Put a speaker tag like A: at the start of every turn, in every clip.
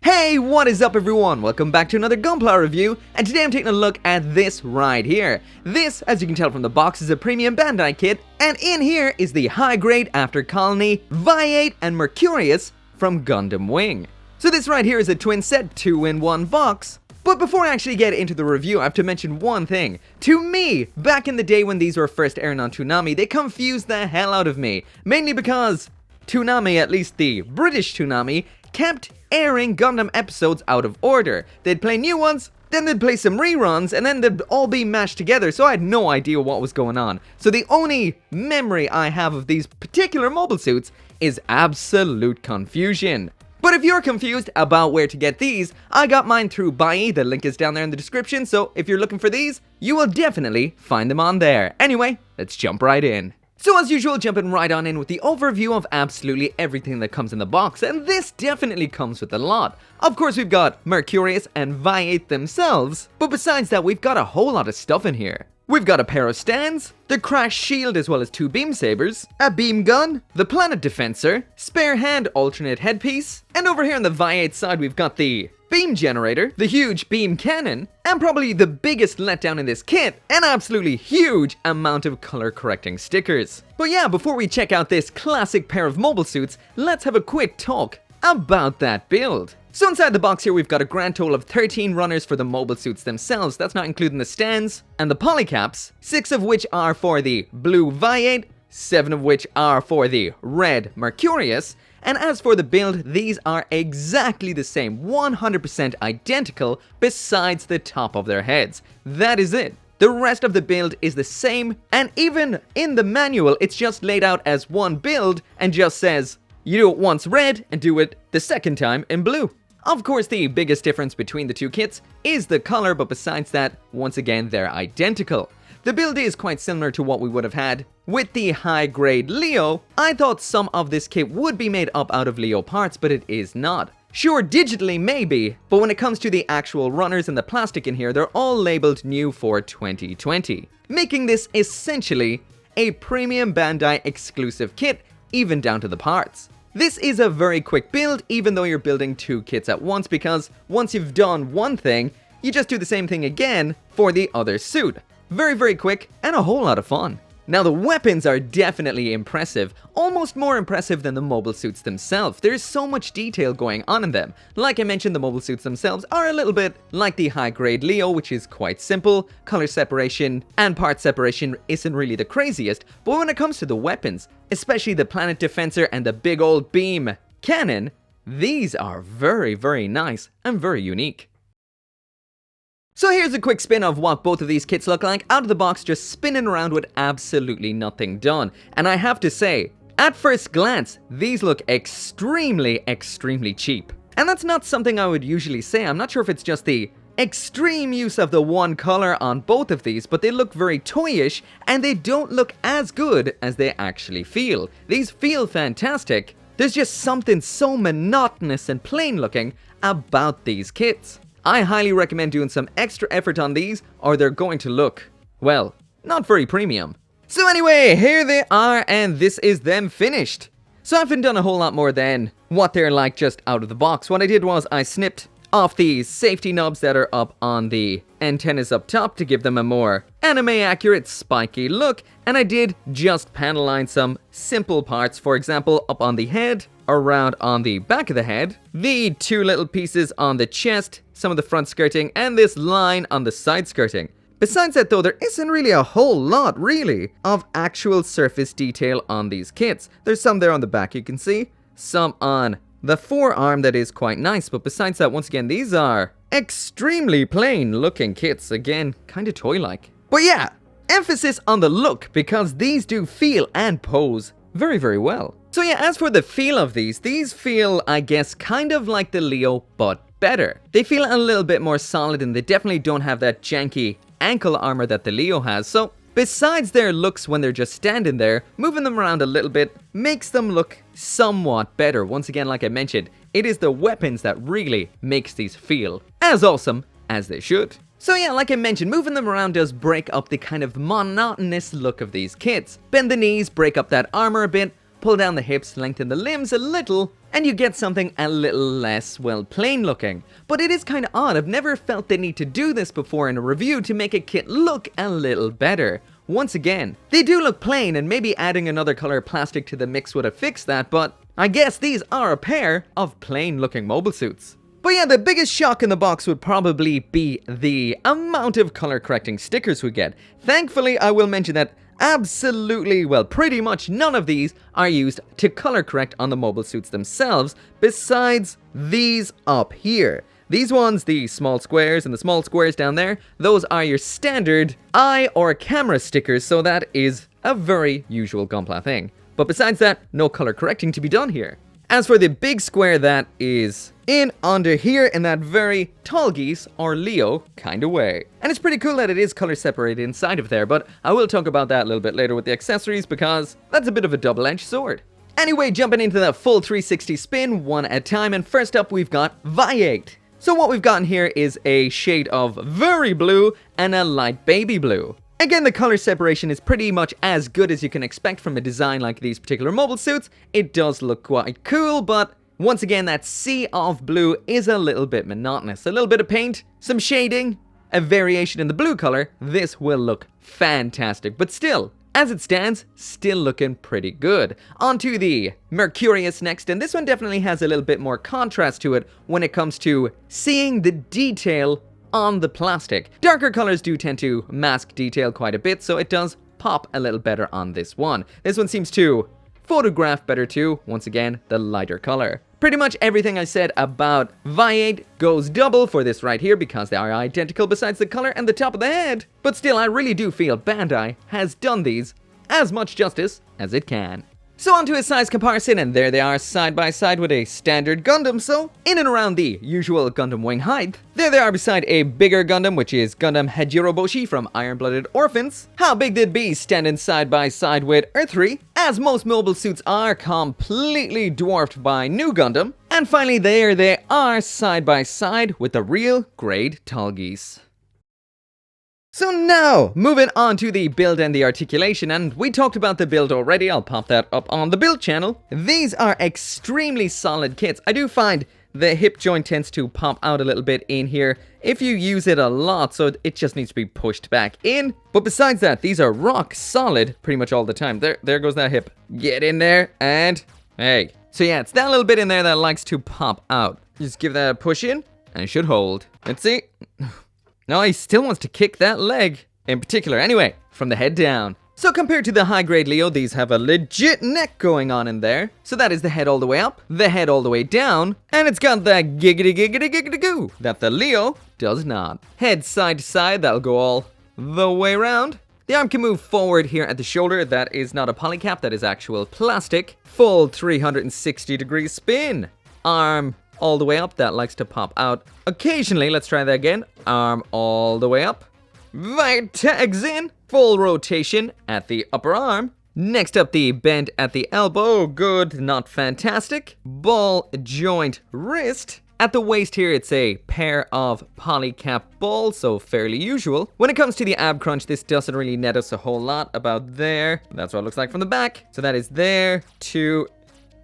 A: Hey, what is up everyone? Welcome back to another Gunpla review, and today I'm taking a look at this right here. This, as you can tell from the box, is a premium Bandai kit, and in here is the high-grade After Colony Vayeate And Mercurius from Gundam Wing. So this right here is a twin set 2-in-1 box. But before I actually get into the review, I have to mention one thing. To me, back in the day when these were first airing on Toonami, they confused the hell out of me. Mainly because Toonami, at least the British Toonami, kept airing Gundam episodes out of order. They'd play new ones, then they'd play some reruns, and then they'd all be mashed together, so I had no idea what was going on. So the only memory I have of these particular mobile suits is absolute confusion. But if you're confused about where to get these, I got mine through BUYEE, the link is down there in the description, so if you're looking for these, you will definitely find them on there. Anyway, let's jump right in. So as usual, jumping right on in with the overview of absolutely everything that comes in the box, and this definitely comes with a lot. Of course, we've got Mercurius and Vayeate themselves, but besides that, we've got a whole lot of stuff in here. We've got a pair of stands, the crash shield as well as 2 beam sabers, a beam gun, the planet defensor, spare hand alternate headpiece, and over here on the Vayeate side we've got the beam generator, the huge beam cannon, and probably the biggest letdown in this kit, an absolutely huge amount of color correcting stickers. But yeah, before we check out this classic pair of mobile suits, let's have a quick talk about that build. So inside the box here we've got a grand total of 13 runners for the mobile suits themselves, that's not including the stands and the polycaps, 6 of which are for the blue Vayeate, 7 of which are for the red Mercurius, and as for the build, these are exactly the same, 100% identical besides the top of their heads. That is it. The rest of the build is the same, and even in the manual it's just laid out as one build and just says, you do it once red and do it the second time in blue. Of course, the biggest difference between the two kits is the color, but besides that, once again, they're identical. The build is quite similar to what we would have had with the high-grade Leo. I thought some of this kit would be made up out of Leo parts, but it is not. Sure, digitally maybe, but when it comes to the actual runners and the plastic in here, they're all labeled new for 2020, making this essentially a premium Bandai exclusive kit, even down to the parts. This is a very quick build, even though you're building 2 kits at once, because once you've done one thing, you just do the same thing again for the other suit. Very quick, and a whole lot of fun. Now the weapons are definitely impressive, almost more impressive than the mobile suits themselves. There's so much detail going on in them. Like I mentioned, the mobile suits themselves are a little bit like the high-grade Leo, which is quite simple. Color separation and part separation isn't really the craziest, but when it comes to the weapons, especially the planet defensor and the big old beam cannon, these are very nice and very unique. So here's a quick spin of what both of these kits look like out of the box, just spinning around with absolutely nothing done. And I have to say, at first glance, these look extremely cheap. And that's not something I would usually say. I'm not sure if it's just the extreme use of the one color on both of these, but they look very toyish and they don't look as good as they actually feel. These feel fantastic. There's just something so monotonous and plain looking about these kits. I highly recommend doing some extra effort on these, or they're going to look, well, not very premium. So anyway, here they are, and this is them finished. So I haven't done a whole lot more than what they're like just out of the box. What I did was I snipped off these safety knobs that are up on the antennas up top to give them a more anime-accurate, spiky look, and I did just panel line some simple parts, for example, up on the head, around on the back of the head, the 2 little pieces on the chest, some of the front skirting, and this line on the side skirting. Besides that though, there isn't really a whole lot, really, of actual surface detail on these kits. There's some there on the back you can see, some on the forearm that is quite nice, but besides that, once again, these are extremely plain looking kits, again, kinda toy-like. But yeah, emphasis on the look, because these do feel and pose very well. So yeah, as for the feel of these feel, I guess, kind of like the Leo, but better. They feel a little bit more solid, and they definitely don't have that janky ankle armor that the Leo has, so besides their looks when they're just standing there, moving them around a little bit makes them look somewhat better. Once again, like I mentioned, it is the weapons that really makes these feel as awesome as they should. So yeah, like I mentioned, moving them around does break up the kind of monotonous look of these kits. Bend the knees, break up that armor a bit, pull down the hips, lengthen the limbs a little, and you get something a little less, well, plain looking. But it is kind of odd, I've never felt the need to do this before in a review to make a kit look a little better. Once again, they do look plain, and maybe adding another color plastic to the mix would have fixed that, but I guess these are a pair of plain looking mobile suits. But yeah, the biggest shock in the box would probably be the amount of color correcting stickers we get. Thankfully, I will mention that absolutely, well, pretty much none of these are used to color correct on the mobile suits themselves, besides these up here. These ones, the small squares and the small squares down there, those are your standard eye or camera stickers, so that is a very usual Gunpla thing. But besides that, no color correcting to be done here. As for the big square that is in under here in that very tall geese or Leo kind of way. And it's pretty cool that it is color separated inside of there, but I will talk about that a little bit later with the accessories because that's a bit of a double-edged sword. Anyway, jumping into the full 360 spin one at a time, and first up we've got Vayeate. So what we've gotten here is a shade of very blue and a light baby blue. Again, the color separation is pretty much as good as you can expect from a design like these particular mobile suits. It does look quite cool, but once again, that sea of blue is a little bit monotonous. A little bit of paint, some shading, a variation in the blue color, this will look fantastic. But still, as it stands, still looking pretty good. Onto the Mercurius next, and this one definitely has a little bit more contrast to it when it comes to seeing the detail on the plastic. Darker colors do tend to mask detail quite a bit, so it does pop a little better on this one. This one seems to photograph better too, once again, the lighter color. Pretty much everything I said about Vayeate goes double for this right here because they are identical besides the color and the top of the head. But still, I really do feel Bandai has done these as much justice as it can. So onto a size comparison, and there they are side by side with a standard Gundam, so in and around the usual Gundam wing height. There they are beside a bigger Gundam, which is Gundam Hejiroboshi from Iron-Blooded Orphans. How big they'd be standing side by side with Earth 3, as most mobile suits are completely dwarfed by New Gundam. And finally, there they are side by side with the real grade tall geese. So now, moving on to the build and the articulation, and we talked about the build already, I'll pop that up on the build channel. These are extremely solid kits. I do find the hip joint tends to pop out a little bit in here if you use it a lot, so it just needs to be pushed back in. But besides that, these are rock solid pretty much all the time. There goes that hip. Get in there, and hey. So yeah, it's that little bit in there that likes to pop out. Just give that a push in, and it should hold. Let's see. No, he still wants to kick that leg, in particular. Anyway, from the head down. So compared to the high-grade Leo, these have a legit neck going on in there. So that is the head all the way up, the head all the way down, and it's got that giggity-giggity-giggity-goo that the Leo does not. Head side to side, that'll go all the way around. The arm can move forward here at the shoulder. That is not a polycap, that is actual plastic. Full 360-degree spin. Arm all the way up, that likes to pop out occasionally. Let's try that again. Arm all the way up. Tags in. Full rotation at the upper arm. Next up, the bend at the elbow. Good, not fantastic. Ball joint wrist. At the waist here, it's a pair of polycap balls, so fairly usual. When it comes to the ab crunch, this doesn't really net us a whole lot about there. That's what it looks like from the back. So that is there to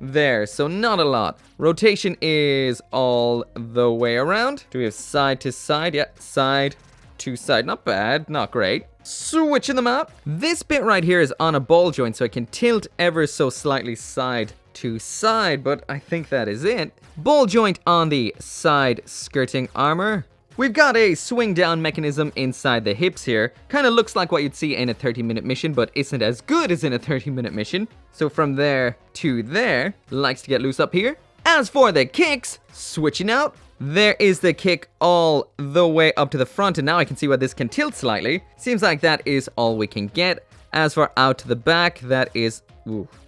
A: there, so not a lot. Rotation is all the way around. Do we have side to side? Yeah, side to side. Not bad, not great. Switching them out. This bit right here is on a ball joint, so I can tilt ever so slightly side to side, but I think that is it. Ball joint on the side skirting armor. We've got a swing down mechanism inside the hips here. Kind of looks like what you'd see in a 30-minute mission, but isn't as good as in a 30-minute mission. So from there to there, likes to get loose up here. As for the kicks, switching out. There is the kick all the way up to the front, and now I can see why this can tilt slightly. Seems like that is all we can get. As for out to the back, that is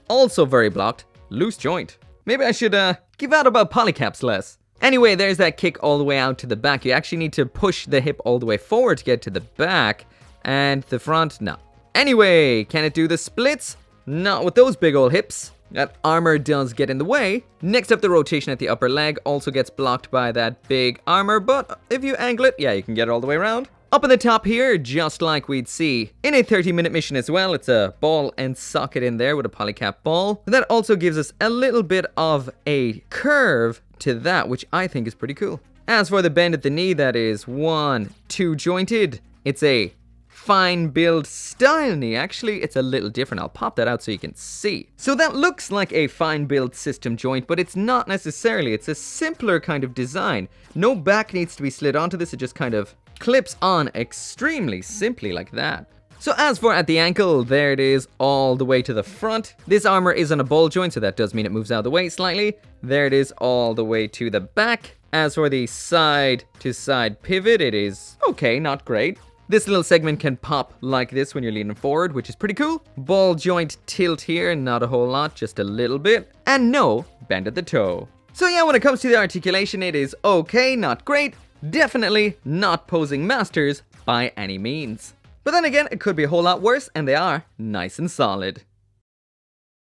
A: also very blocked. Loose joint. Maybe I should give out about polycaps less. Anyway, there's that kick all the way out to the back. You actually need to push the hip all the way forward to get to the back. And the front, no. Anyway, can it do the splits? Not with those big old hips. That armor does get in the way. Next up, the rotation at the upper leg also gets blocked by that big armor. But if you angle it, yeah, you can get it all the way around. Up in the top here, just like we'd see in a 30-minute mission as well, it's a ball and socket in there with a polycap ball. That also gives us a little bit of a curve to that, which I think is pretty cool. As for the bend at the knee, that is 1, 2 jointed. It's a fine build style knee. Actually, it's a little different. I'll pop that out so you can see. So that looks like a fine build system joint, but it's not necessarily. It's a simpler kind of design. No back needs to be slid onto this. It just kind of clips on extremely simply like that. So as for at the ankle, there it is all the way to the front. This armor is on a ball joint, so that does mean it moves out of the way slightly. There it is all the way to the back. As for the side to side pivot, it is okay, not great. This little segment can pop like this when you're leaning forward, which is pretty cool. Ball joint tilt here, not a whole lot, just a little bit. And no bend at the toe. So yeah, when it comes to the articulation, it is okay, not great. Definitely not posing masters by any means. But then again, it could be a whole lot worse, and they are nice and solid.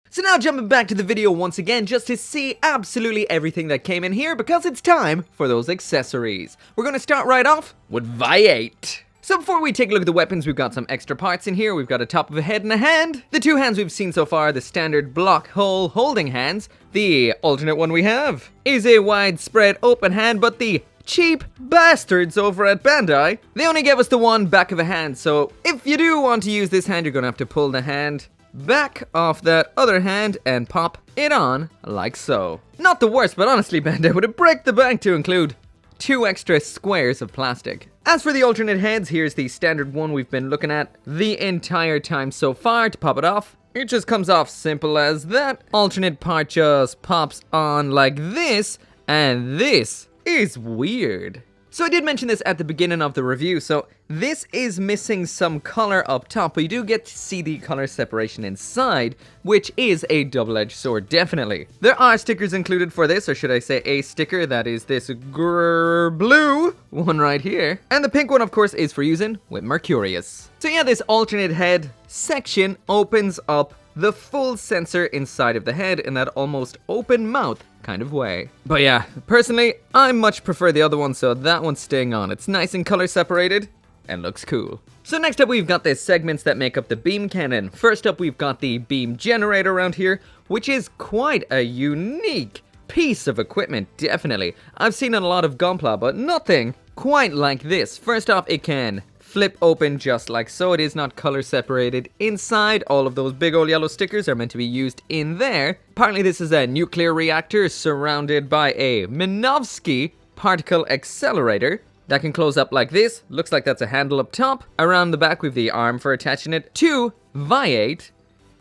A: So now jumping back to the video once again, just to see absolutely everything that came in here, because it's time for those accessories. We're going to start right off with Vayeate. So before we take a look at the weapons, we've got some extra parts in here. We've got a top of a head and a hand. The 2 hands we've seen so far, the standard block hole holding hands. The alternate one we have is a widespread open hand, but the cheap bastards over at Bandai, they only gave us the one back of a hand, so if you do want to use this hand, you're gonna have to pull the hand back off that other hand and pop it on like so. Not the worst, but honestly, Bandai would have break the bank to include 2 extra squares of plastic. As for the alternate heads, here's the standard one we've been looking at the entire time so far. To pop it off, it just comes off simple as that. Alternate part just pops on like this, and this is weird. So I did mention this at the beginning of the review, so this is missing some color up top, but you do get to see the color separation inside, which is a double-edged sword, definitely. There are stickers included for this, or should I say a sticker, that is this blue one right here. And the pink one, of course, is for using with Mercurius. So yeah, this alternate head section opens up the full sensor inside of the head in that almost open mouth kind of way. But yeah, personally, I much prefer the other one, so that one's staying on. It's nice and color separated and looks cool. So next up, we've got the segments that make up the beam cannon. First up, we've got the beam generator around here, which is quite a unique piece of equipment, definitely. I've seen a lot of gunpla, but nothing quite like this. First off, it can flip open just like so. It is not color separated inside. All of those big old yellow stickers are meant to be used in there. Apparently this is a nuclear reactor surrounded by a Minovsky particle accelerator that can close up like this. Looks like that's a handle up top. Around the back we've the arm for attaching it to Vayeate.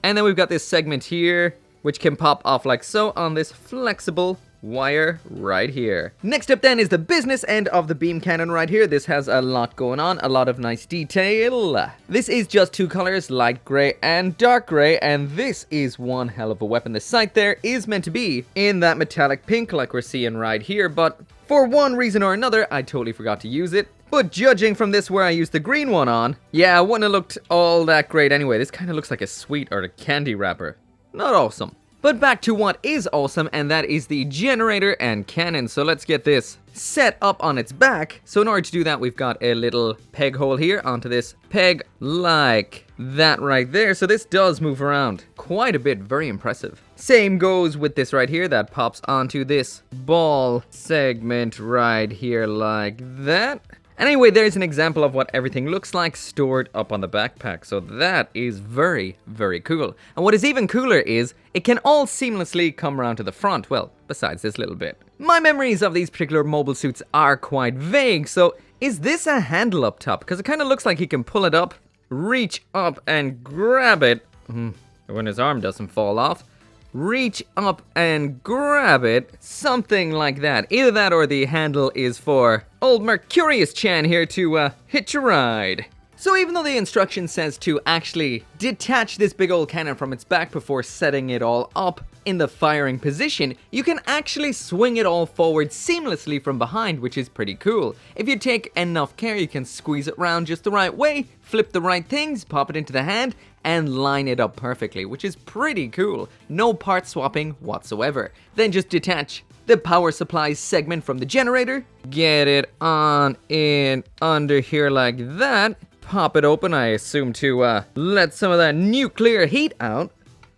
A: And then we've got this segment here which can pop off like so on this flexible wire right here. Next up then is the business end of the beam cannon right here. This has a lot going on, a lot of nice detail. This is just 2 colors, light gray and dark gray, and this is one hell of a weapon. The sight there is meant to be in that metallic pink like we're seeing right here, but for one reason or another, I totally forgot to use it. But judging from this where I used the green one on, yeah, it wouldn't have looked all that great anyway. This kind of looks like a sweet or a candy wrapper. Not awesome. But back to what is awesome, and that is the generator and cannon. So let's get this set up on its back. So in order to do that, we've got a little peg hole here onto this peg like that right there. So this does move around quite a bit, very impressive. Same goes with this right here that pops onto this ball segment right here like that. Anyway, there's an example of what everything looks like stored up on the backpack, so that is very, very cool. And what is even cooler is, it can all seamlessly come around to the front, well, besides this little bit. My memories of these particular mobile suits are quite vague, so is this a handle up top? Because it kind of looks like he can pull it up, reach up and grab it, when his arm doesn't fall off. Reach up and grab it, something like that. Either that or the handle is for old Mercurius-chan here to hitch a ride. So even though the instruction says to actually detach this big old cannon from its back before setting it all up in the firing position, you can actually swing it all forward seamlessly from behind, which is pretty cool. If you take enough care, you can squeeze it around just the right way, flip the right things, pop it into the hand, and line it up perfectly, which is pretty cool. No part swapping whatsoever. Then just detach the power supply segment from the generator. Get it on in under here like that. Pop it open, I assume to let some of that nuclear heat out.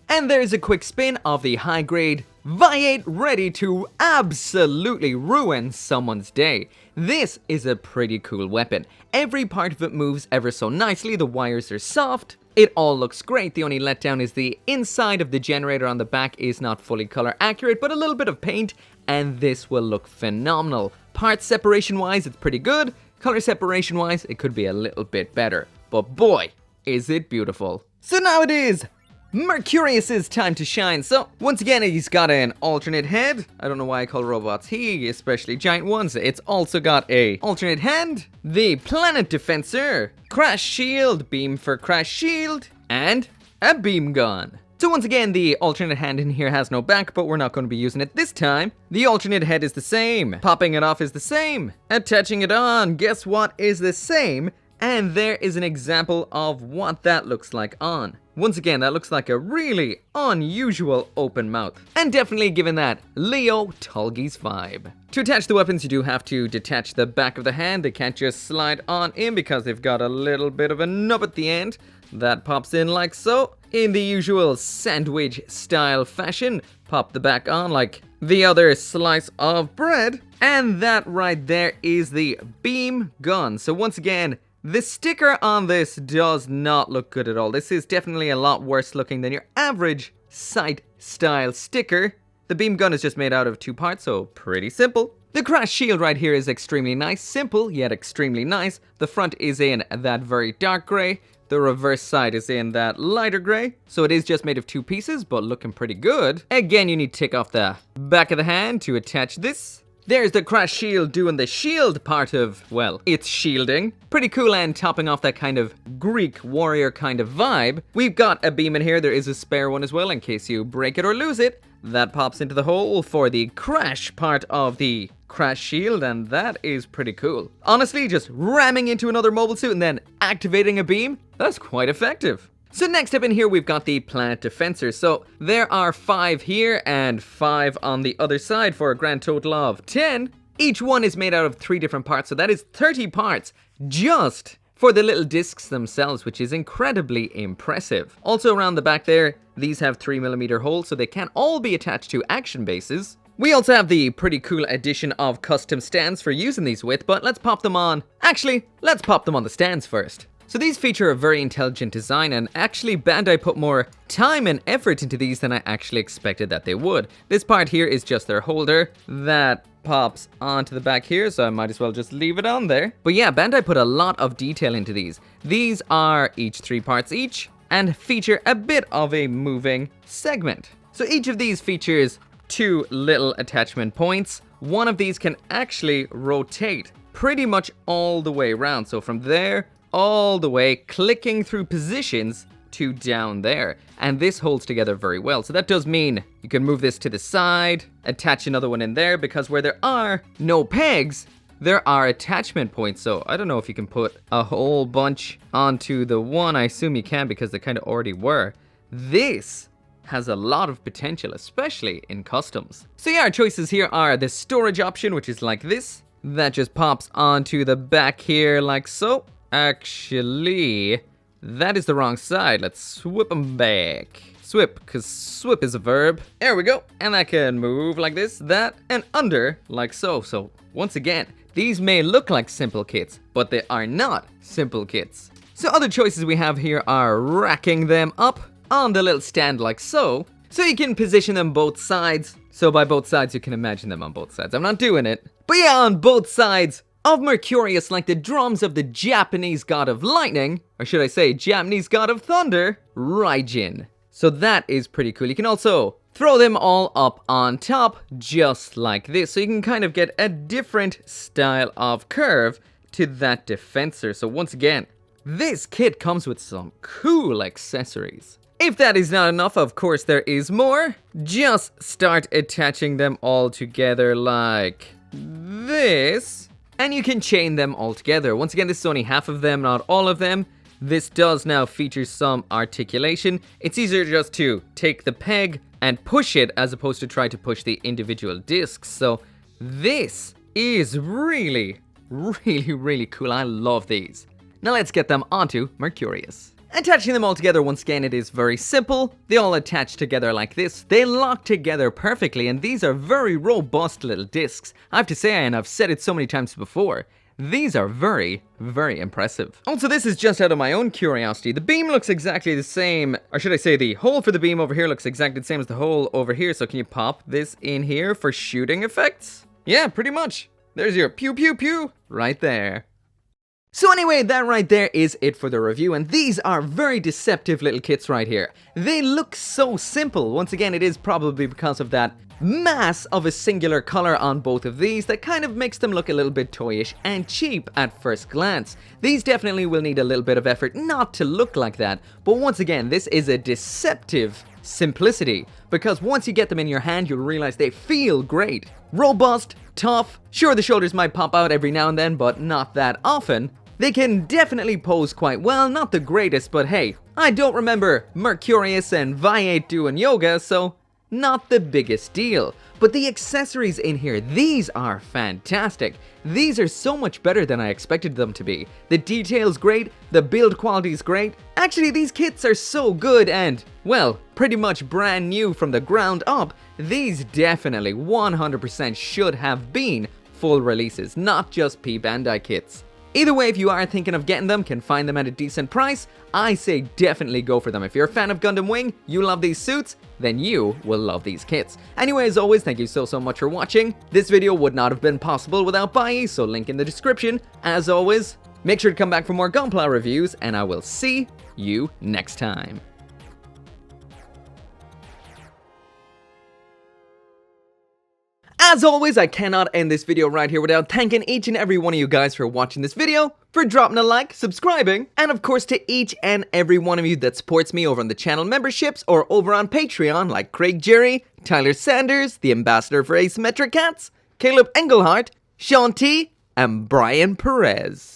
A: And there's a quick spin of the high-grade Vayeate ready to absolutely ruin someone's day. This is a pretty cool weapon. Every part of it moves ever so nicely, the wires are soft. It all looks great. The only letdown is the inside of the generator on the back is not fully color accurate, but a little bit of paint, and this will look phenomenal. Part separation wise, it's pretty good. Color separation wise, it could be a little bit better. But boy, is it beautiful. So now it is Mercurius's time to shine. So once again, he's got an alternate head. I don't know why I call robots he, especially giant ones. It's also got a alternate hand, the planet defensor, crash shield, beam for crash shield, and a beam gun. So once again, the alternate hand in here has no back, but we're not going to be using it this time. The alternate head is the same. Popping it off is the same. Attaching it on, guess what is the same? And there is an example of what that looks like on. Once again, that looks like a really unusual open mouth. And definitely giving that Leo Tolgi's vibe. To attach the weapons, you do have to detach the back of the hand. They can't just slide on in because they've got a little bit of a nub at the end. That pops in like so. In the usual sandwich style fashion, pop the back on like the other slice of bread. And that right there is the beam gun. So once again, the sticker on this does not look good at all. This is definitely a lot worse looking than your average sight style sticker. The beam gun is just made out of 2 parts, so pretty simple. The crash shield right here is extremely nice, simple yet extremely nice. The front is in that very dark gray. The reverse side is in that lighter gray. So it is just made of 2 pieces, but looking pretty good. Again, you need to take off the back of the hand to attach this. There's the crash shield doing the shield part of, well, it's shielding. Pretty cool, and topping off that kind of Greek warrior kind of vibe. We've got a beam in here. There is a spare one as well in case you break it or lose it. That pops into the hole for the crash part of the crash shield, and that is pretty cool. Honestly, just ramming into another mobile suit and then activating a beam, that's quite effective. So next up in here, we've got the planet defensor. So there are 5 here and 5 on the other side for a grand total of 10. Each one is made out of 3 different parts, so that is 30 parts just for the little discs themselves, which is incredibly impressive. Also around the back there, these have 3mm holes, so they can't all be attached to action bases. We also have the pretty cool addition of custom stands for using these with, but let's pop them on. Actually, let's pop them on the stands first. So these feature a very intelligent design, and actually Bandai put more time and effort into these than I actually expected that they would. This part here is just their holder that pops onto the back here, so I might as well just leave it on there. But yeah, Bandai put a lot of detail into these. These are each 3 parts each and feature a bit of a moving segment. So each of these features 2 little attachment points. One of these can actually rotate pretty much all the way around. So from there all the way, clicking through positions to down there. And this holds together very well. So that does mean you can move this to the side, attach another one in there, because where there are no pegs, there are attachment points. So I don't know if you can put a whole bunch onto the one. I assume you can because they kind of already were. This has a lot of potential, especially in customs. So yeah, our choices here are the storage option, which is like this. That just pops onto the back here like so. Actually, that is the wrong side. Let's swip them back. Swip, because swip is a verb. There we go. And that can move like this, that, and under like so. So once again, these may look like simple kits, but they are not simple kits. So other choices we have here are racking them up on the little stand like so. So you can position them both sides. So by both sides, you can imagine them on both sides. I'm not doing it. But yeah, on both sides of Mercurius, like the drums of the Japanese god of lightning, or should I say Japanese god of thunder, Raijin. So that is pretty cool. You can also throw them all up on top, just like this. So you can kind of get a different style of curve to that defensor. So once again, this kit comes with some cool accessories. If that is not enough, of course there is more. Just start attaching them all together like this. And you can chain them all together. Once again, this is only half of them, not all of them. This does now feature some articulation. It's easier just to take the peg, and push it as opposed to try to push the individual discs. So this is really cool. I love these. Now let's get them onto Mercurius. Attaching them all together, once again, it is very simple. They all attach together like this. They lock together perfectly, and these are very robust little discs. I have to say, and I've said it so many times before, these are very impressive. Also, this is just out of my own curiosity. The beam looks exactly the same, or should I say the hole for the beam over here looks exactly the same as the hole over here. So can you pop this in here for shooting effects? Yeah, pretty much. There's your pew pew pew right there. So anyway, that right there is it for the review, and these are very deceptive little kits right here. They look so simple. Once again, it is probably because of that mass of a singular color on both of these that kind of makes them look a little bit toyish and cheap at first glance. These definitely will need a little bit of effort not to look like that, but once again, this is a deceptive simplicity, because once you get them in your hand, you'll realize they feel great. Robust, tough, sure the shoulders might pop out every now and then, but not that often. They can definitely pose quite well, not the greatest, but hey, I don't remember Mercurius and Vayeate doing yoga, so not the biggest deal. But the accessories in here, these are fantastic. These are so much better than I expected them to be. The detail's great, the build quality's great. Actually, these kits are so good and, well, pretty much brand new from the ground up. These definitely 100% should have been full releases, not just P-Bandai kits. Either way, if you are thinking of getting them, can find them at a decent price, I say definitely go for them. If you're a fan of Gundam Wing, you love these suits, then you will love these kits. Anyway, as always, thank you so much for watching. This video would not have been possible without BUYEE, so link in the description. As always, make sure to come back for more Gunpla reviews, and I will see you next time. As always, I cannot end this video right here without thanking each and every one of you guys for watching this video, for dropping a like, subscribing, and of course to each and every one of you that supports me over on the channel memberships or over on Patreon, like Craig Jerry, Tyler Sanders, the ambassador for Asymmetric Cats, Caleb Engelhart, Sean T, and Brian Perez.